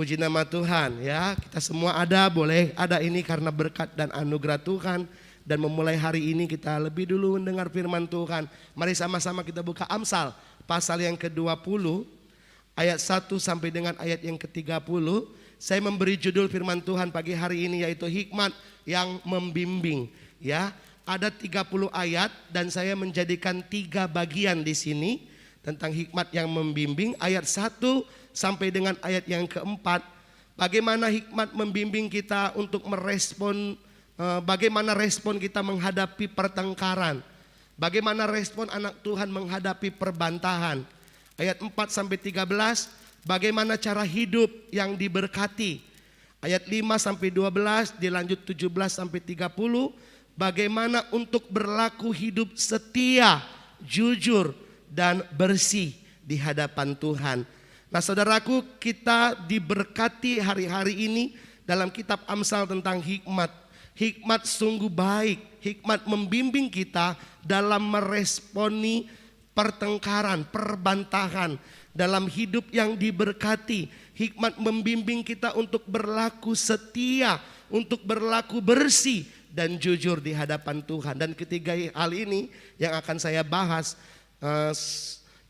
Puji nama Tuhan ya. Kita semua ada, boleh ada ini karena berkat dan anugerah Tuhan. Dan memulai hari ini kita lebih dulu mendengar firman Tuhan. Mari sama-sama kita buka Amsal pasal yang ke-20 ayat 1 sampai dengan ayat yang ke-30. Saya memberi judul firman Tuhan pagi hari ini yaitu hikmat yang membimbing ya. Ada 30 ayat dan saya menjadikan 3 bagian di sini tentang hikmat yang membimbing. Ayat 1 sampai dengan ayat yang ke-4. Bagaimana hikmat membimbing kita untuk merespon, bagaimana respon kita menghadapi pertengkaran. Bagaimana respon anak Tuhan menghadapi perbantahan. Ayat 4 sampai 13, bagaimana cara hidup yang diberkati. Ayat 5 sampai 12, dilanjut 17 sampai 30, bagaimana untuk berlaku hidup setia, jujur dan bersih di hadapan Tuhan. Nah, saudaraku, kita diberkati hari-hari ini dalam kitab Amsal tentang hikmat. Hikmat sungguh baik, hikmat membimbing kita dalam meresponi pertengkaran, perbantahan dalam hidup yang diberkati. Hikmat membimbing kita untuk berlaku setia, untuk berlaku bersih dan jujur di hadapan Tuhan. Dan ketiga hal ini yang akan saya bahas,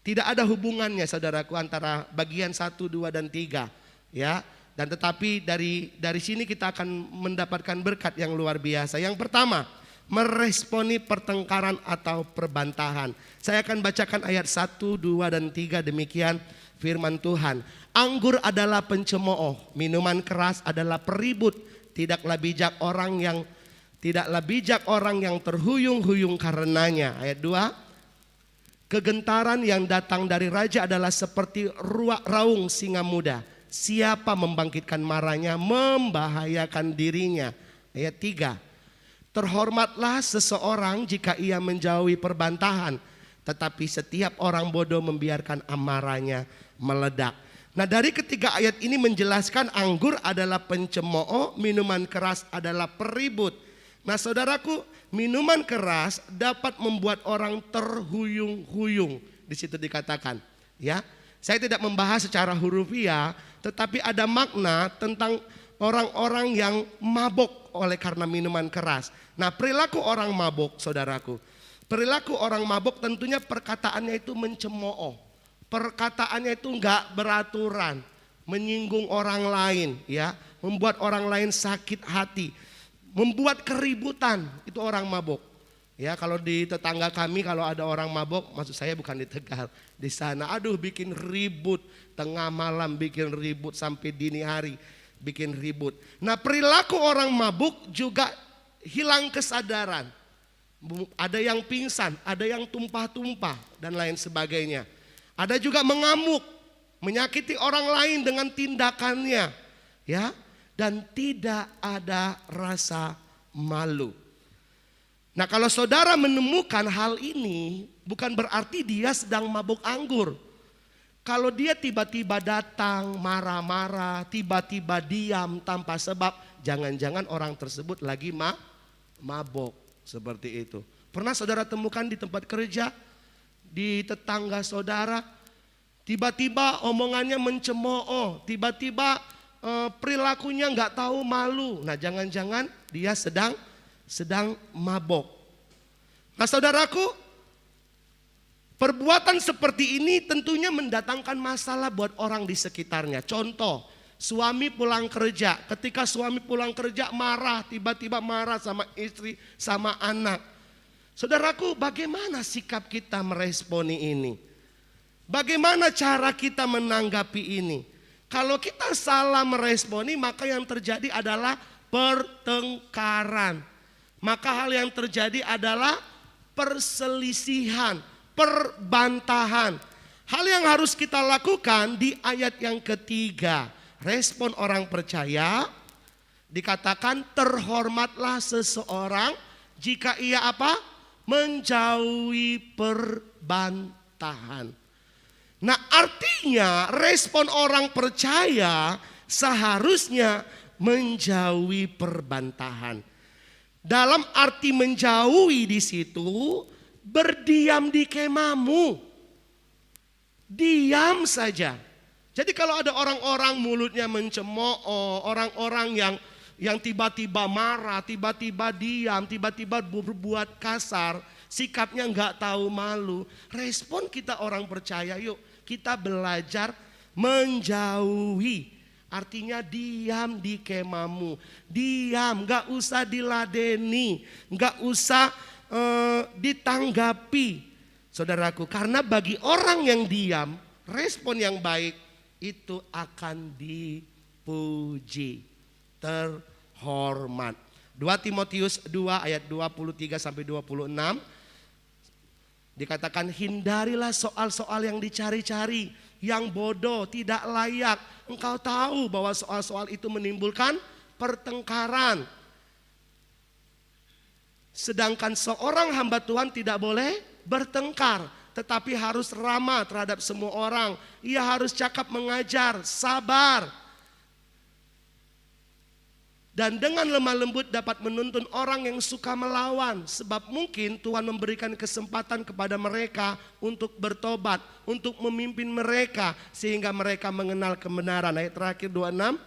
tidak ada hubungannya saudaraku antara bagian 1, 2 dan 3 ya. Dan tetapi dari sini kita akan mendapatkan berkat yang luar biasa. Yang pertama, meresponi pertengkaran atau perbantahan. Saya akan bacakan ayat 1, 2 dan 3 demikian firman Tuhan. Anggur adalah pencemooh, minuman keras adalah peribut, tidaklah bijak orang yang terhuyung-huyung karenanya. Ayat 2. Kegentaran yang datang dari raja adalah seperti raung singa muda. Siapa membangkitkan marahnya membahayakan dirinya. Ayat 3. Terhormatlah seseorang jika ia menjauhi perbantahan, tetapi setiap orang bodoh membiarkan amarahnya meledak. Nah, dari ketiga ayat ini menjelaskan anggur adalah pencemooh, minuman keras adalah peribut. Nah, saudaraku, minuman keras dapat membuat orang terhuyung-huyung. Di situ dikatakan, ya. Saya tidak membahas secara hurufiah, tetapi ada makna tentang orang-orang yang mabuk oleh karena minuman keras. Nah, perilaku orang mabuk, saudaraku. Perilaku orang mabuk tentunya perkataannya itu mencemooh. Perkataannya itu enggak beraturan, menyinggung orang lain, ya, membuat orang lain sakit hati, membuat keributan, itu orang mabuk. Ya, kalau di tetangga kami kalau ada orang mabuk, maksud saya bukan di Tegal, di sana, aduh bikin ribut, tengah malam bikin ribut sampai dini hari bikin ribut. Nah, perilaku orang mabuk juga hilang kesadaran. Ada yang pingsan, ada yang tumpah-tumpah dan lain sebagainya. Ada juga mengamuk, menyakiti orang lain dengan tindakannya, ya, dan tidak ada rasa malu. Nah, kalau saudara menemukan hal ini, bukan berarti dia sedang mabuk anggur. Kalau dia tiba-tiba datang marah-marah, tiba-tiba diam tanpa sebab, jangan-jangan orang tersebut lagi mabuk, seperti itu. Pernah saudara temukan di tempat kerja, di tetangga saudara, tiba-tiba omongannya mencemooh, tiba-tiba perilakunya nggak tahu malu. Nah, jangan-jangan dia sedang mabuk. Nah, saudaraku, perbuatan seperti ini tentunya mendatangkan masalah buat orang di sekitarnya. Contoh, suami pulang kerja. Ketika suami pulang kerja marah, tiba-tiba marah sama istri, sama anak. Saudaraku, bagaimana sikap kita meresponi ini? Bagaimana cara kita menanggapi ini? Kalau kita salah meresponi, maka yang terjadi adalah pertengkaran. Maka hal yang terjadi adalah perselisihan, perbantahan. Hal yang harus kita lakukan di ayat yang ketiga, respon orang percaya, dikatakan terhormatlah seseorang jika ia apa? Menjauhi perbantahan. Nah, artinya respon orang percaya seharusnya menjauhi perbantahan. Dalam arti menjauhi di situ, berdiam di kemahmu. Diam saja. Jadi kalau ada orang-orang mulutnya mencemooh, orang-orang yang tiba-tiba marah, tiba-tiba diam, tiba-tiba berbuat kasar, sikapnya nggak tahu malu. Respon kita orang percaya, yuk kita belajar menjauhi. Artinya diam di kemamu, diam, nggak usah diladeni, nggak usah ditanggapi, saudaraku. Karena bagi orang yang diam, respon yang baik itu akan dipuji, terhormat. 2 Timotius 2 ayat 23 sampai 26 dikatakan, hindarilah soal-soal yang dicari-cari, yang bodoh, tidak layak. Engkau tahu bahwa soal-soal itu menimbulkan pertengkaran. Sedangkan seorang hamba Tuhan tidak boleh bertengkar, tetapi harus ramah terhadap semua orang. Ia harus cakap mengajar, sabar. Dan dengan lemah lembut dapat menuntun orang yang suka melawan. Sebab mungkin Tuhan memberikan kesempatan kepada mereka untuk bertobat, untuk memimpin mereka sehingga mereka mengenal kebenaran. Ayat terakhir 26.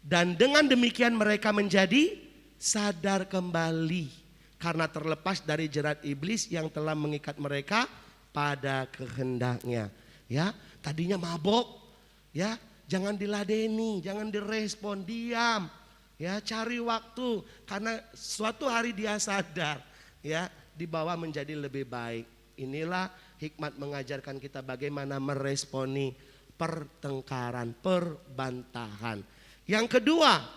Dan dengan demikian mereka menjadi sadar kembali karena terlepas dari jerat iblis yang telah mengikat mereka pada kehendaknya. Ya, tadinya mabok, ya. Jangan diladeni, jangan direspon, diam. Ya, cari waktu karena suatu hari dia sadar, ya, dibawa menjadi lebih baik. Inilah hikmat mengajarkan kita bagaimana meresponi pertengkaran, perbantahan. Yang kedua,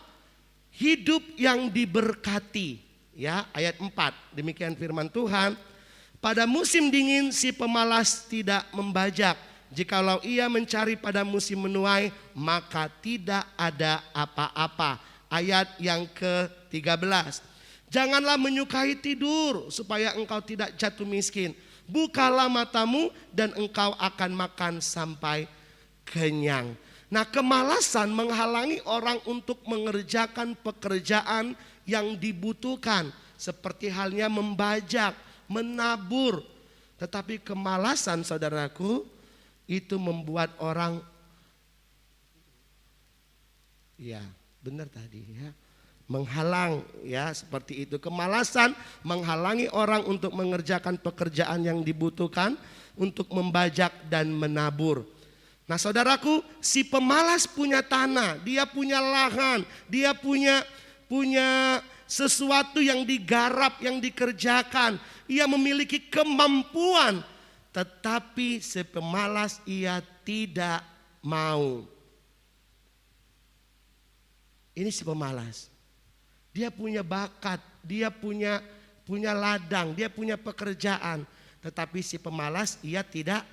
hidup yang diberkati. Ya, ayat 4. Demikian firman Tuhan. Pada musim dingin si pemalas tidak membajak. Jikalau ia mencari pada musim menuai, maka tidak ada apa-apa. Ayat yang ke-13. Janganlah menyukai tidur supaya engkau tidak jatuh miskin. Bukalah matamu dan engkau akan makan sampai kenyang. Nah, kemalasan menghalangi orang untuk mengerjakan pekerjaan yang dibutuhkan. Seperti halnya membajak, menabur. Tetapi kemalasan, saudaraku, itu membuat orang, ya benar tadi ya, menghalang, ya seperti itu. Kemalasan menghalangi orang untuk mengerjakan pekerjaan yang dibutuhkan, untuk membajak dan menabur. Nah, saudaraku, si pemalas punya tanah, dia punya lahan, dia punya sesuatu yang digarap, yang dikerjakan. Ia memiliki kemampuan, tetapi si pemalas ia tidak mau. Ini si pemalas. Dia punya bakat, dia punya ladang, dia punya pekerjaan, tetapi si pemalas ia tidak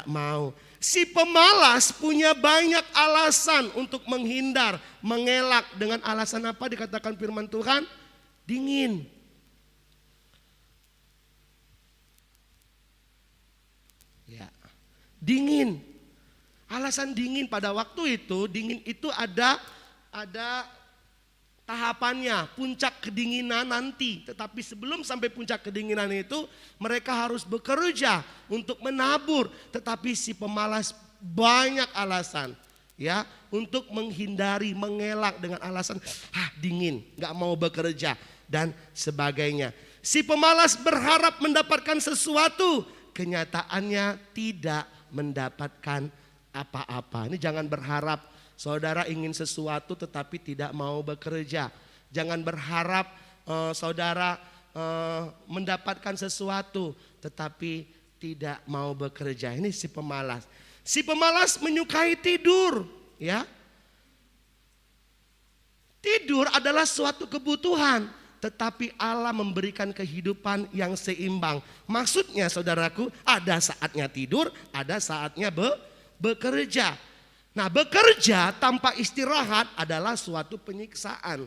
mau. Si pemalas punya banyak alasan untuk menghindar, mengelak. Dengan alasan apa dikatakan firman Tuhan? Dingin. Ya, dingin. Alasan dingin pada waktu itu, dingin itu ada tahapannya, puncak kedinginan nanti. Tetapi sebelum sampai puncak kedinginan itu, mereka harus bekerja untuk menabur. Tetapi si pemalas banyak alasan, ya, untuk menghindari, mengelak dengan alasan dingin, nggak mau bekerja dan sebagainya. Si pemalas berharap mendapatkan sesuatu, kenyataannya tidak mendapatkan apa-apa. Ini jangan berharap saudara ingin sesuatu tetapi tidak mau bekerja. Jangan berharap saudara mendapatkan sesuatu tetapi tidak mau bekerja. Ini si pemalas. Si pemalas menyukai tidur, ya. Tidur adalah suatu kebutuhan, tetapi Allah memberikan kehidupan yang seimbang. Maksudnya saudaraku, ada saatnya tidur, ada saatnya bekerja. Nah, bekerja tanpa istirahat adalah suatu penyiksaan.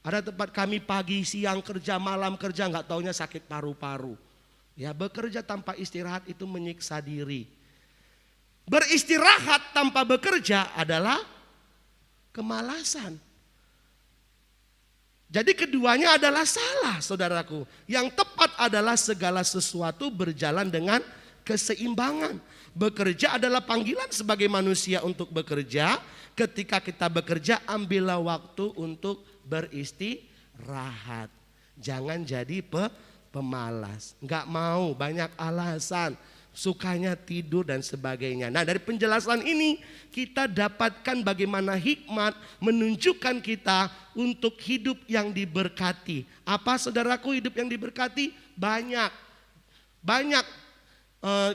Ada tempat kami pagi, siang kerja, malam kerja, nggak taunya sakit paru-paru. Ya, bekerja tanpa istirahat itu menyiksa diri. Beristirahat tanpa bekerja adalah kemalasan. Jadi keduanya adalah salah, saudaraku. Yang tepat adalah segala sesuatu berjalan dengan keseimbangan. Bekerja adalah panggilan sebagai manusia untuk bekerja. Ketika kita bekerja, ambillah waktu untuk beristirahat. Jangan jadi pemalas, nggak mau, banyak alasan, sukanya tidur dan sebagainya. Nah, dari penjelasan ini kita dapatkan bagaimana hikmat menunjukkan kita untuk hidup yang diberkati. Apa saudaraku hidup yang diberkati? Banyak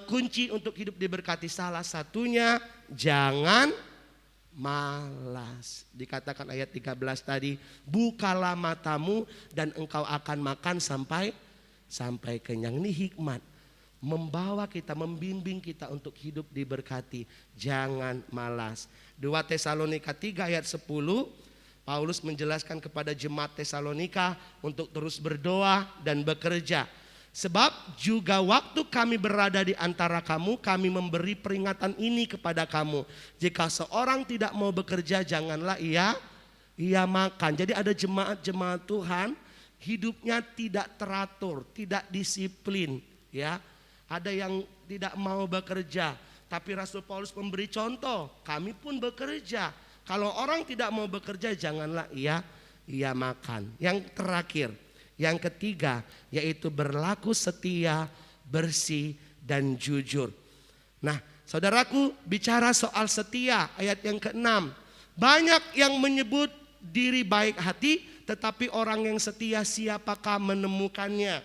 kunci untuk hidup diberkati. Salah satunya jangan malas. Dikatakan ayat 13 tadi, bukalah matamu dan engkau akan makan sampai kenyang. Ini hikmat membawa kita, membimbing kita untuk hidup diberkati. Jangan malas. 2 Tesalonika 3 ayat 10, Paulus menjelaskan kepada jemaat Tesalonika untuk terus berdoa dan bekerja. Sebab juga waktu kami berada di antara kamu, kami memberi peringatan ini kepada kamu. Jika seorang tidak mau bekerja, janganlah ia makan. Jadi ada jemaat Tuhan hidupnya tidak teratur, tidak disiplin, ya. Ada yang tidak mau bekerja, tapi Rasul Paulus memberi contoh, kami pun bekerja. Kalau orang tidak mau bekerja, janganlah ia makan. Yang terakhir, yang ketiga, yaitu berlaku setia, bersih, dan jujur. Nah, saudaraku, bicara soal setia, ayat yang ke-6. Banyak yang menyebut diri baik hati, tetapi orang yang setia siapakah menemukannya?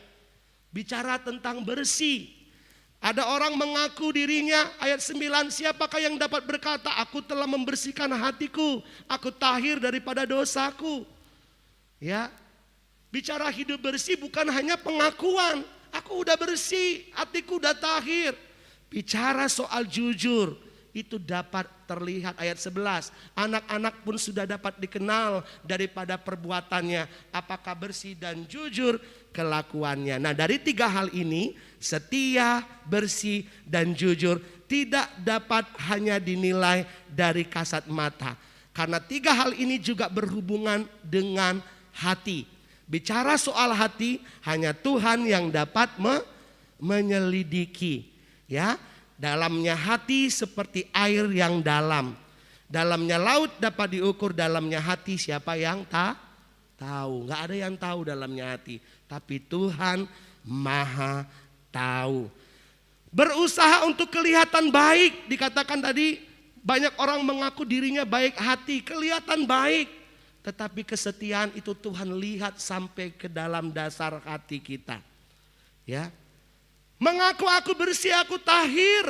Bicara tentang bersih. Ada orang mengaku dirinya, ayat 9, siapakah yang dapat berkata, aku telah membersihkan hatiku, aku tahir daripada dosaku. Ya, bicara hidup bersih bukan hanya pengakuan, aku udah bersih, hatiku udah tahir. Bicara soal jujur, itu dapat terlihat ayat 11. Anak-anak pun sudah dapat dikenal daripada perbuatannya, apakah bersih dan jujur kelakuannya. Nah, dari 3 hal ini, setia, bersih, dan jujur, tidak dapat hanya dinilai dari kasat mata. Karena 3 hal ini juga berhubungan dengan hati. Bicara soal hati, hanya Tuhan yang dapat menyelidiki. Ya, dalamnya hati seperti air yang dalam. Dalamnya laut dapat diukur, dalamnya hati siapa yang tahu? Nggak ada yang tahu dalamnya hati, tapi Tuhan Maha tahu. Berusaha untuk kelihatan baik, dikatakan tadi banyak orang mengaku dirinya baik hati, kelihatan baik. Tetapi kesetiaan itu Tuhan lihat sampai ke dalam dasar hati kita. Ya. Mengaku aku bersih, aku tahir.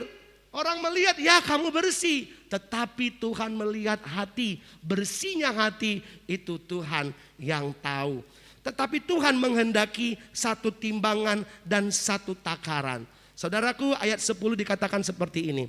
Orang melihat ya kamu bersih. Tetapi Tuhan melihat hati. Bersihnya hati itu Tuhan yang tahu. Tetapi Tuhan menghendaki satu timbangan dan satu takaran. Saudaraku, ayat 10 dikatakan seperti ini.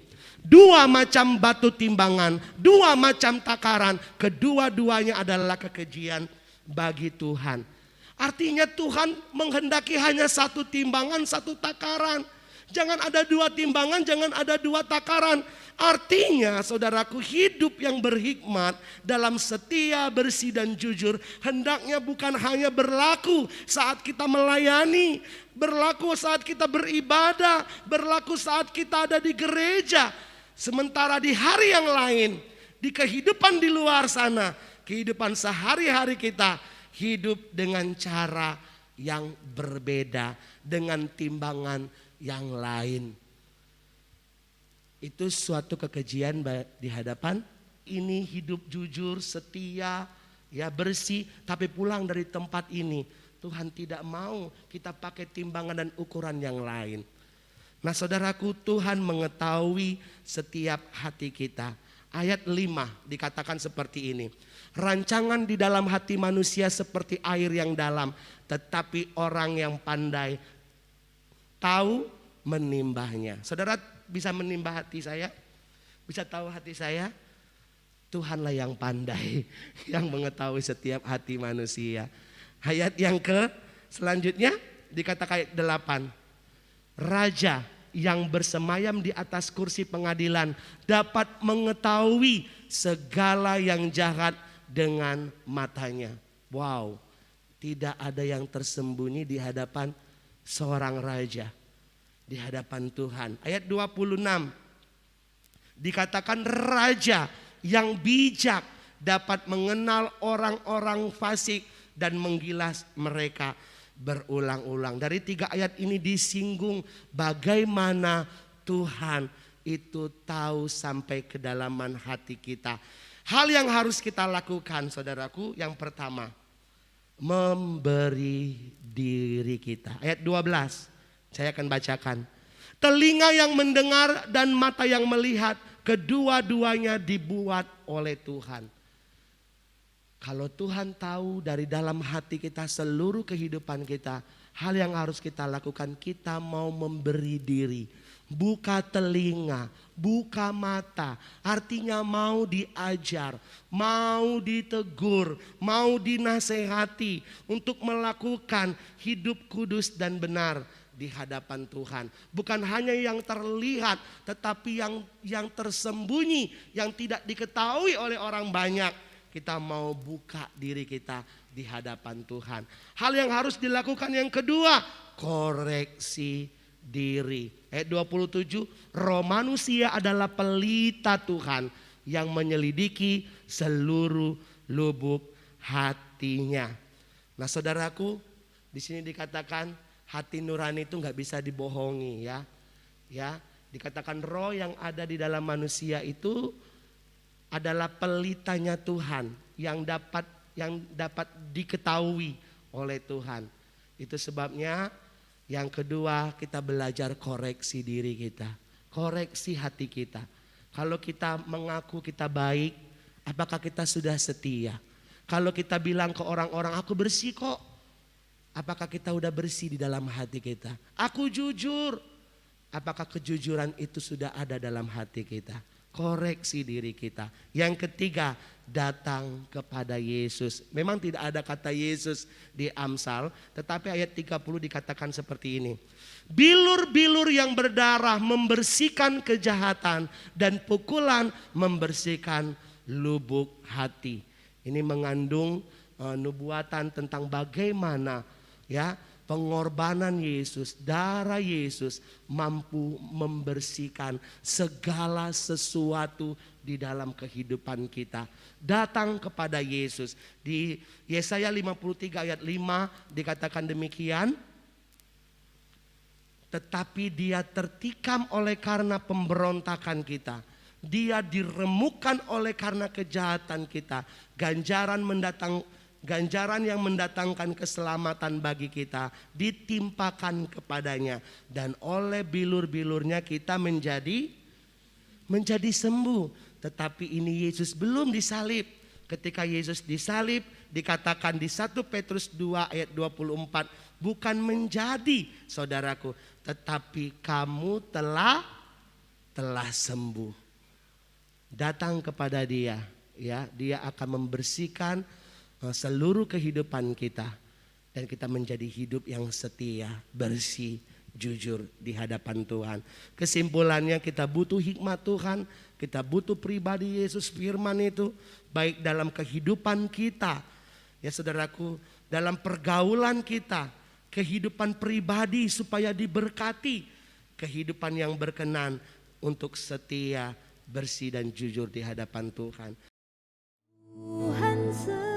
2 macam batu timbangan, 2 macam takaran, kedua-duanya adalah kekejian bagi Tuhan. Artinya Tuhan menghendaki hanya satu timbangan, satu takaran. Jangan ada 2 timbangan, jangan ada 2 takaran. Artinya saudaraku, hidup yang berhikmat dalam setia, bersih, dan jujur hendaknya bukan hanya berlaku saat kita melayani, berlaku saat kita beribadah, berlaku saat kita ada di gereja. Sementara di hari yang lain, di kehidupan di luar sana, kehidupan sehari-hari kita hidup dengan cara yang berbeda, dengan timbangan yang lain. Itu suatu kekejian di hadapan ini. Hidup jujur, setia, ya bersih, tapi pulang dari tempat ini Tuhan tidak mau kita pakai timbangan dan ukuran yang lain. Nah saudaraku, Tuhan mengetahui setiap hati kita. Ayat 5 dikatakan seperti ini. Rancangan di dalam hati manusia seperti air yang dalam, tetapi orang yang pandai tahu menimbahnya. Saudara bisa menimbah hati saya? Bisa tahu hati saya? Tuhanlah yang pandai, yang mengetahui setiap hati manusia. Ayat yang selanjutnya dikatakan ayat 8. Raja yang bersemayam di atas kursi pengadilan dapat mengetahui segala yang jahat dengan matanya. Wow, tidak ada yang tersembunyi di hadapan seorang raja. di hadapan Tuhan. Ayat 26 dikatakan raja yang bijak dapat mengenal orang-orang fasik dan menggilas mereka berulang-ulang. Dari 3 ayat ini disinggung bagaimana Tuhan itu tahu sampai kedalaman hati kita. Hal yang harus kita lakukan saudaraku, yang pertama, memberi diri kita. Ayat 12, saya akan bacakan. Telinga yang mendengar dan mata yang melihat, kedua-duanya dibuat oleh Tuhan. Kalau Tuhan tahu dari dalam hati kita, seluruh kehidupan kita, hal yang harus kita lakukan, kita mau memberi diri. Buka telinga, buka mata, artinya mau diajar, mau ditegur, mau dinasehati untuk melakukan hidup kudus dan benar di hadapan Tuhan. Bukan hanya yang terlihat, tetapi yang tersembunyi, yang tidak diketahui oleh orang banyak. Kita mau buka diri kita di hadapan Tuhan. Hal yang harus dilakukan yang kedua, koreksi diri. Ayat 27, roh manusia adalah pelita Tuhan yang menyelidiki seluruh lubuk hatinya. Nah saudaraku, di sini dikatakan hati nurani itu nggak bisa dibohongi ya. Ya, dikatakan roh yang ada di dalam manusia itu adalah pelitanya Tuhan yang dapat diketahui oleh Tuhan. Itu sebabnya yang kedua, kita belajar koreksi diri kita, koreksi hati kita. Kalau kita mengaku kita baik, apakah kita sudah setia? Kalau kita bilang ke orang-orang, aku bersih kok, apakah kita udah bersih di dalam hati kita? Aku jujur, apakah kejujuran itu sudah ada dalam hati kita? Koreksi diri kita. Yang ketiga, datang kepada Yesus. Memang tidak ada kata Yesus di Amsal, tetapi ayat 30 dikatakan seperti ini. Bilur-bilur yang berdarah membersihkan kejahatan, dan pukulan membersihkan lubuk hati. Ini mengandung nubuatan tentang bagaimana ya pengorbanan Yesus, darah Yesus mampu membersihkan segala sesuatu di dalam kehidupan kita. Datang kepada Yesus. Di Yesaya 53 ayat 5 dikatakan demikian. Tetapi dia tertikam oleh karena pemberontakan kita. Dia diremukkan oleh karena kejahatan kita. Ganjaran yang mendatangkan keselamatan bagi kita ditimpakan kepadanya, dan oleh bilur-bilurnya kita menjadi sembuh. Tetapi ini Yesus belum disalib. Ketika Yesus disalib, dikatakan di 1 Petrus 2 ayat 24, bukan menjadi saudaraku, tetapi kamu telah sembuh. Datang kepada Dia, ya, Dia akan membersihkan seluruh kehidupan kita, dan kita menjadi hidup yang setia, bersih, jujur di hadapan Tuhan. Kesimpulannya, kita butuh hikmat Tuhan, kita butuh pribadi Yesus firman itu, baik dalam kehidupan kita, ya saudaraku, dalam pergaulan kita, kehidupan pribadi supaya diberkati, kehidupan yang berkenan untuk setia, bersih dan jujur di hadapan Tuhan. Tuhan sertaku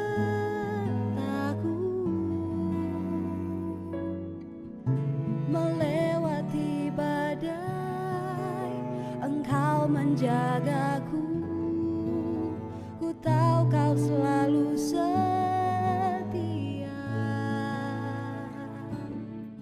melewati badai, Engkau menjagaku.